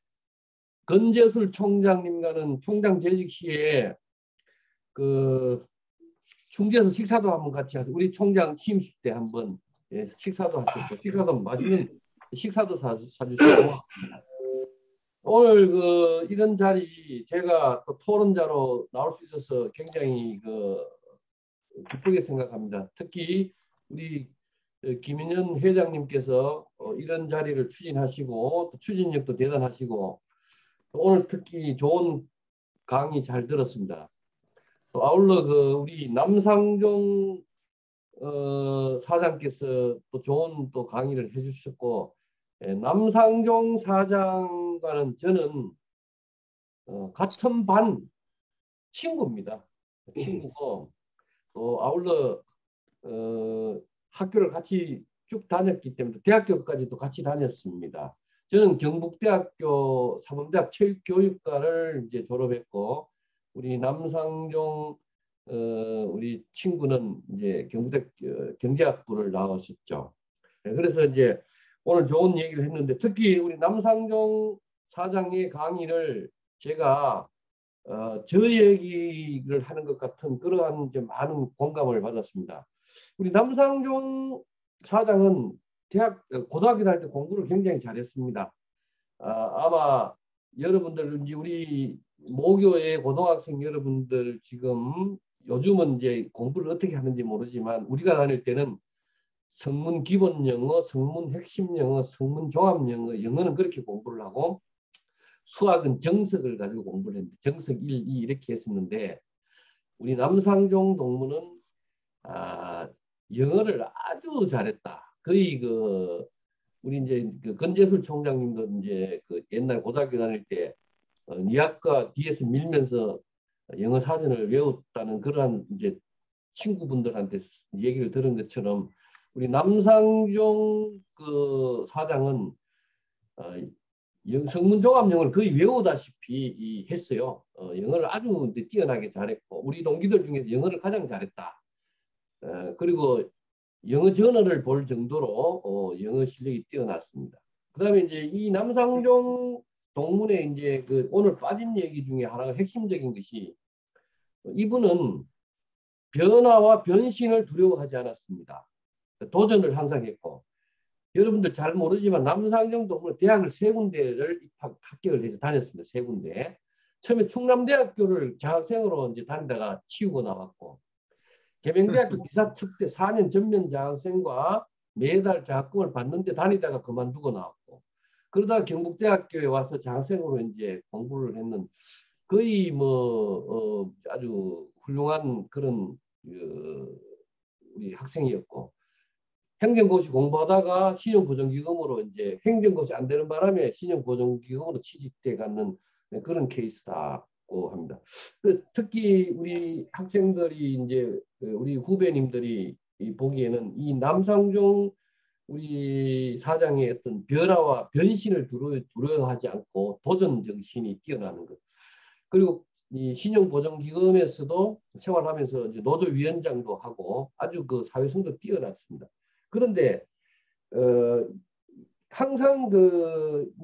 건재술 총장님과는 총장 재직 시에 충주에서 식사도 한번 같이 하고 우리 총장 취임식 때 한번 식사도 하셨고 식사도 맛있는 식사도 사주시고 오늘 이런 자리 제가 또 토론자로 나올 수 있어서 굉장히 기쁘게 생각합니다. 특히 우리 김인현 회장님께서 이런 자리를 추진하시고 또 추진력도 대단하시고 오늘 특히 좋은 강의 잘 들었습니다. 또 아울러 우리 남상종 사장께서 또 좋은 또 강의를 해주셨고 남상종 사장과는 저는 같은 반 친구입니다. 친구고 또 아울러 학교를 같이 쭉 다녔기 때문에 대학교까지도 같이 다녔습니다. 저는 경북대학교 사범대학 체육교육과를 이제 졸업했고 우리 남상종 우리 친구는 이제 경북대 경제학부를 나왔었죠. 그래서 이제 오늘 좋은 얘기를 했는데 특히 우리 남상종 사장의 강의를 제가 저 얘기를 하는 것 같은 그러한 이제 많은 공감을 받았습니다. 우리 남상종 사장은 고등학교 다닐 때 공부를 굉장히 잘했습니다. 아마 여러분들 이제 우리 모교의 고등학생 여러분들 지금 요즘은 이제 공부를 어떻게 하는지 모르지만 우리가 다닐 때는 성문 기본 영어, 성문 핵심 영어, 성문 종합 영어, 영어는 그렇게 공부를 하고 수학은 정석을 가지고 공부를 했는데 정석 1, 2 이렇게 했었는데 우리 남상종 동무는 영어를 아주 잘했다. 거의 우리 이제 건재술 총장님도 이제 옛날 고등학교 다닐 때 니학과 뒤에서 밀면서 영어 사전을 외웠다는 그러한 이제 친구분들한테 얘기를 들은 것처럼 우리 남상종 사장은 성문종합 영어를 거의 외우다시피 했어요. 영어를 아주 뛰어나게 잘했고 우리 동기들 중에서 영어를 가장 잘했다. 그리고 영어 전어를 볼 정도로 영어 실력이 뛰어났습니다. 그다음에 이제 이 남상종 동문의 이제 오늘 빠진 얘기 중에 하나가 핵심적인 것이 이분은 변화와 변신을 두려워하지 않았습니다. 도전을 항상 했고 여러분들 잘 모르지만 남상종 동문은 대학을 세 군데를 합격을 해서 다녔습니다. 세 군데. 처음에 충남대학교를 장학생으로 이제 다니다가 치우고 나왔고 계명대학교 비사특대 4년 전면 장학생과 매달 장학금을 받는데 다니다가 그만두고 나왔고 그러다가 경북대학교에 와서 장학생으로 이제 공부를 했는 거의 아주 훌륭한 그런 우리 학생이었고 행정고시 공부하다가 신용보전기금으로 이제 행정고시 안 되는 바람에 신용보전기금으로 취직돼 가는 그런 케이스다고 합니다. 특히 우리 학생들이 이제 우리 후배님들이 보기에는 이 남상종 우리 사장의 어떤 변화와 변신을 두려워하지 않고 도전 정신이 뛰어나는 것. 그리고 이 신용보전기금에서도 생활하면서 이제 노조위원장도 하고 아주 사회성도 뛰어났습니다. 그런데 항상 이제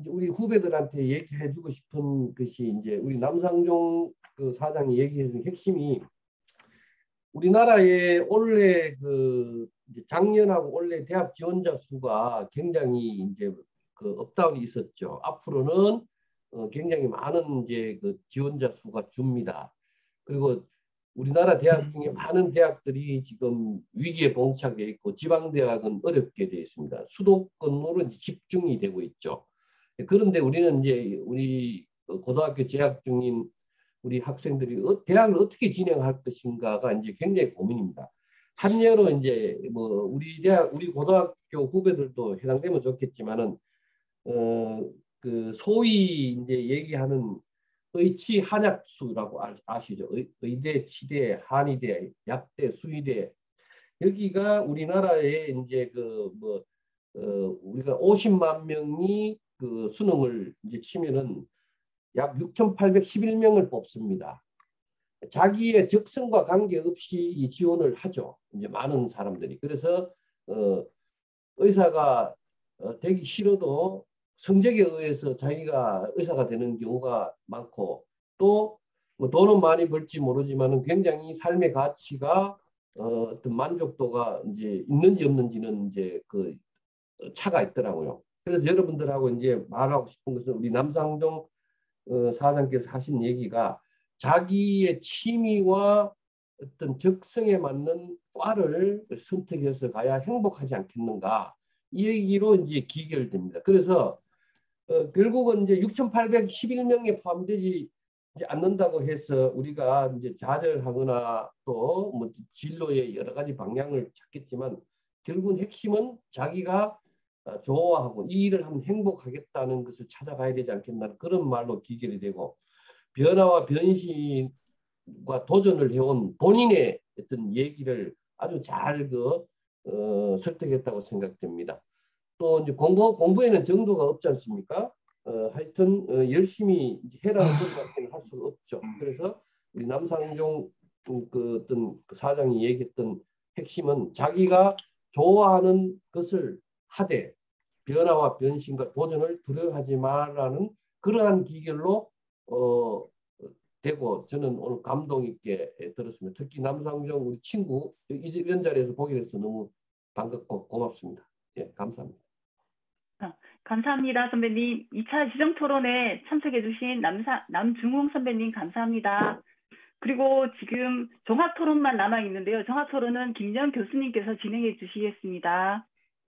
우리 후배들한테 얘기해주고 싶은 것이 이제 우리 남상종 사장이 얘기해준 핵심이 우리나라의 올해 이제 작년하고 올해 대학 지원자 수가 굉장히 이제 업다운이 있었죠. 앞으로는 굉장히 많은 이제 지원자 수가 줍니다. 그리고 우리나라 대학 중에 많은 대학들이 지금 위기에 봉착해 있고 지방 대학은 어렵게 되어 있습니다. 수도권으로 집중이 되고 있죠. 그런데 우리는 이제 우리 고등학교 재학 중인 우리 학생들이 대학을 어떻게 진행할 것인가가 이제 굉장히 고민입니다. 한 예로 이제 뭐 우리 고등학교 후배들도 해당되면 좋겠지만은 소위 이제 얘기하는 의치 한약수라고 아시죠? 의대, 치대, 한의대, 약대, 수의대 여기가 우리나라에 이제 우리가 50만 명이 수능을 이제 치면은 약 6,811명을 뽑습니다. 자기의 적성과 관계없이 이 지원을 하죠. 이제 많은 사람들이. 그래서 의사가 되기 싫어도 성적에 의해서 자기가 의사가 되는 경우가 많고 또 뭐 돈은 많이 벌지 모르지만은 굉장히 삶의 가치가 어떤 만족도가 이제 있는지 없는지는 이제 차가 있더라고요. 그래서 여러분들하고 이제 말하고 싶은 것은 우리 남상종 사장께서 하신 얘기가 자기의 취미와 어떤 적성에 맞는 과를 선택해서 가야 행복하지 않겠는가 이 얘기로 이제 기결됩니다. 그래서 결국은 이제 6,811명에 포함되지 않는다고 해서 우리가 이제 좌절하거나 또 뭐 진로의 여러 가지 방향을 찾겠지만 결국은 핵심은 자기가 좋아하고 이 일을 하면 행복하겠다는 것을 찾아가야 되지 않겠나 그런 말로 기결이 되고 변화와 변신과 도전을 해온 본인의 어떤 얘기를 아주 잘 설득했다고 생각됩니다. 또 이제 공부에는 정도가 없지 않습니까? 하여튼 열심히 해라는 소리밖에 할 수가 없죠. 그래서 우리 남상종 어떤 사장이 얘기했던 핵심은 자기가 좋아하는 것을 하되 변화와 변신과 도전을 두려워하지 말라는 그러한 기결로 되고 저는 오늘 감동 있게 들었습니다. 특히 남상종 우리 친구 이런 자리에서 보게 돼서 너무 반갑고 고맙습니다. 예, 감사합니다. 감사합니다, 선배님. 2차 지정 토론에 참석해 주신 남중홍 선배님 감사합니다. 그리고 지금 종합 토론만 남아 있는데요. 종합 토론은 김영 교수님께서 진행해 주시겠습니다.